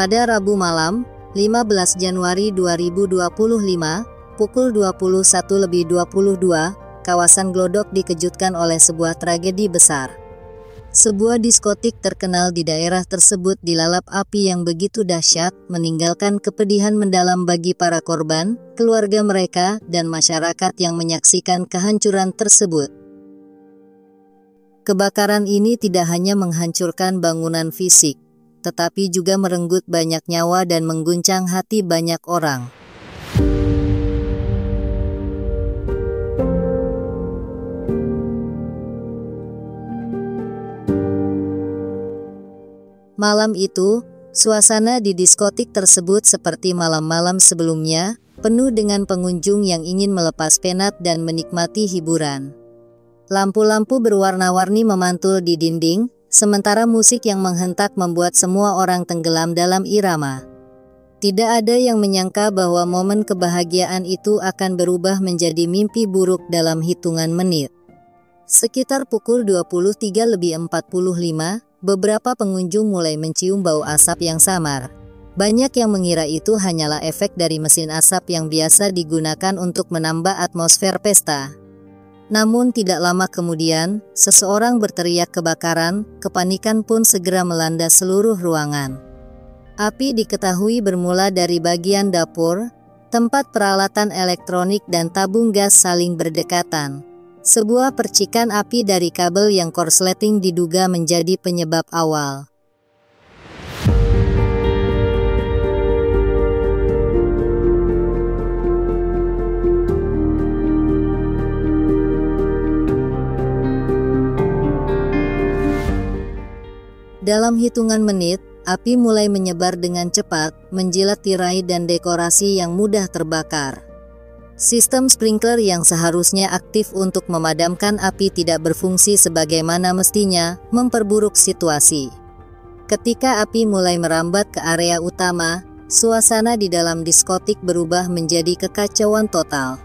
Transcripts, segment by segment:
Pada Rabu malam, 15 Januari 2025, pukul 21.22, kawasan Glodok dikejutkan oleh sebuah tragedi besar. Sebuah diskotik terkenal di daerah tersebut dilalap api yang begitu dahsyat, meninggalkan kepedihan mendalam bagi para korban, keluarga mereka, dan masyarakat yang menyaksikan kehancuran tersebut. Kebakaran ini tidak hanya menghancurkan bangunan fisik, tetapi juga merenggut banyak nyawa dan mengguncang hati banyak orang. Malam itu, suasana di diskotik tersebut seperti malam-malam sebelumnya, penuh dengan pengunjung yang ingin melepas penat dan menikmati hiburan. Lampu-lampu berwarna-warni memantul di dinding, sementara musik yang menghentak membuat semua orang tenggelam dalam irama. Tidak ada yang menyangka bahwa momen kebahagiaan itu akan berubah menjadi mimpi buruk dalam hitungan menit. Sekitar pukul 23.45, beberapa pengunjung mulai mencium bau asap yang samar. Banyak yang mengira itu hanyalah efek dari mesin asap yang biasa digunakan untuk menambah atmosfer pesta. Namun tidak lama kemudian, seseorang berteriak kebakaran, kepanikan pun segera melanda seluruh ruangan. Api diketahui bermula dari bagian dapur, tempat peralatan elektronik dan tabung gas saling berdekatan. Sebuah percikan api dari kabel yang korsleting diduga menjadi penyebab awal. Dalam hitungan menit, api mulai menyebar dengan cepat, menjilat tirai dan dekorasi yang mudah terbakar. Sistem sprinkler yang seharusnya aktif untuk memadamkan api tidak berfungsi sebagaimana mestinya, memperburuk situasi. Ketika api mulai merambat ke area utama, suasana di dalam diskotik berubah menjadi kekacauan total.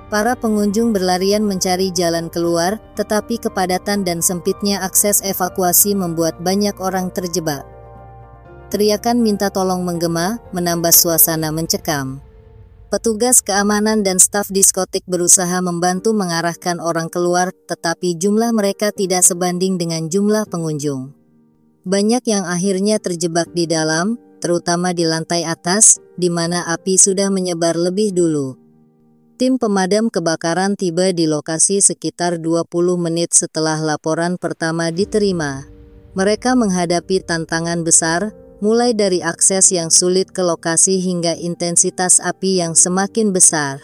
Para pengunjung berlarian mencari jalan keluar, tetapi kepadatan dan sempitnya akses evakuasi membuat banyak orang terjebak. Teriakan minta tolong menggema, menambah suasana mencekam. Petugas keamanan dan staf diskotik berusaha membantu mengarahkan orang keluar, tetapi jumlah mereka tidak sebanding dengan jumlah pengunjung. Banyak yang akhirnya terjebak di dalam, terutama di lantai atas, di mana api sudah menyebar lebih dulu. Tim pemadam kebakaran tiba di lokasi sekitar 20 menit setelah laporan pertama diterima. Mereka menghadapi tantangan besar, mulai dari akses yang sulit ke lokasi hingga intensitas api yang semakin besar.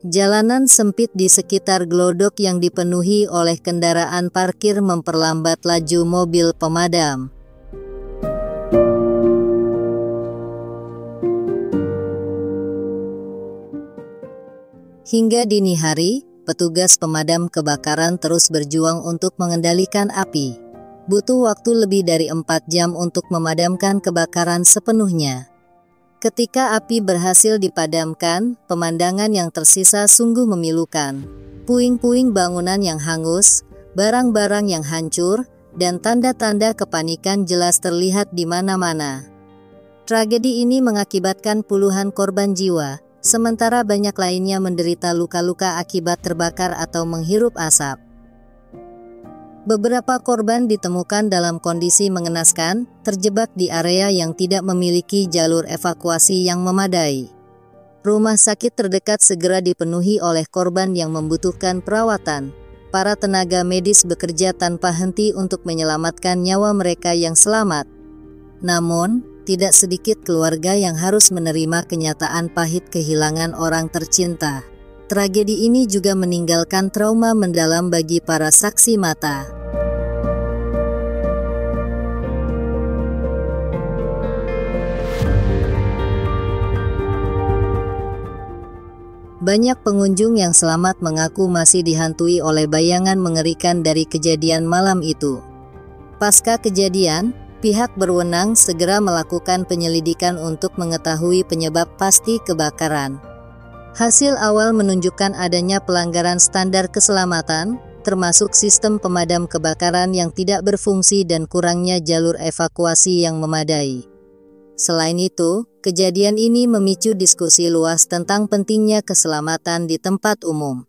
Jalanan sempit di sekitar Glodok yang dipenuhi oleh kendaraan parkir memperlambat laju mobil pemadam. Hingga dini hari, petugas pemadam kebakaran terus berjuang untuk mengendalikan api. Butuh waktu lebih dari 4 jam untuk memadamkan kebakaran sepenuhnya. Ketika api berhasil dipadamkan, pemandangan yang tersisa sungguh memilukan. Puing-puing bangunan yang hangus, barang-barang yang hancur, dan tanda-tanda kepanikan jelas terlihat di mana-mana. Tragedi ini mengakibatkan puluhan korban jiwa, sementara banyak lainnya menderita luka-luka akibat terbakar atau menghirup asap. Beberapa korban ditemukan dalam kondisi mengenaskan, terjebak di area yang tidak memiliki jalur evakuasi yang memadai. Rumah sakit terdekat segera dipenuhi oleh korban yang membutuhkan perawatan. Para tenaga medis bekerja tanpa henti untuk menyelamatkan nyawa mereka yang selamat. Namun, tidak sedikit keluarga yang harus menerima kenyataan pahit kehilangan orang tercinta. Tragedi ini juga meninggalkan trauma mendalam bagi para saksi mata. Banyak pengunjung yang selamat mengaku masih dihantui oleh bayangan mengerikan dari kejadian malam itu. Pasca kejadian, pihak berwenang segera melakukan penyelidikan untuk mengetahui penyebab pasti kebakaran. Hasil awal menunjukkan adanya pelanggaran standar keselamatan, termasuk sistem pemadam kebakaran yang tidak berfungsi dan kurangnya jalur evakuasi yang memadai. Selain itu, kejadian ini memicu diskusi luas tentang pentingnya keselamatan di tempat umum.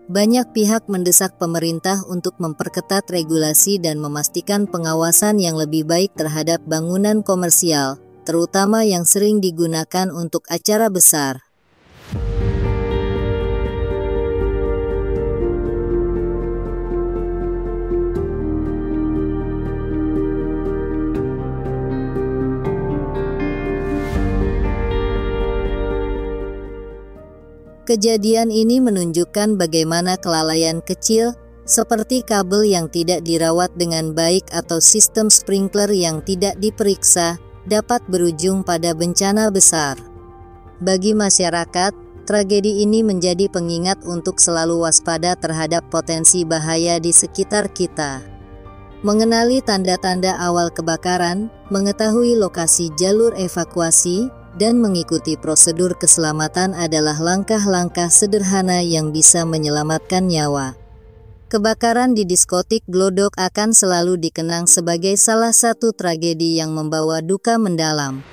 Banyak pihak mendesak pemerintah untuk memperketat regulasi dan memastikan pengawasan yang lebih baik terhadap bangunan komersial, terutama yang sering digunakan untuk acara besar. Kejadian ini menunjukkan bagaimana kelalaian kecil, seperti kabel yang tidak dirawat dengan baik atau sistem sprinkler yang tidak diperiksa, dapat berujung pada bencana besar. Bagi masyarakat, tragedi ini menjadi pengingat untuk selalu waspada terhadap potensi bahaya di sekitar kita. Mengenali tanda-tanda awal kebakaran, mengetahui lokasi jalur evakuasi, dan mengikuti prosedur keselamatan adalah langkah-langkah sederhana yang bisa menyelamatkan nyawa. Kebakaran di diskotik Glodok akan selalu dikenang sebagai salah satu tragedi yang membawa duka mendalam.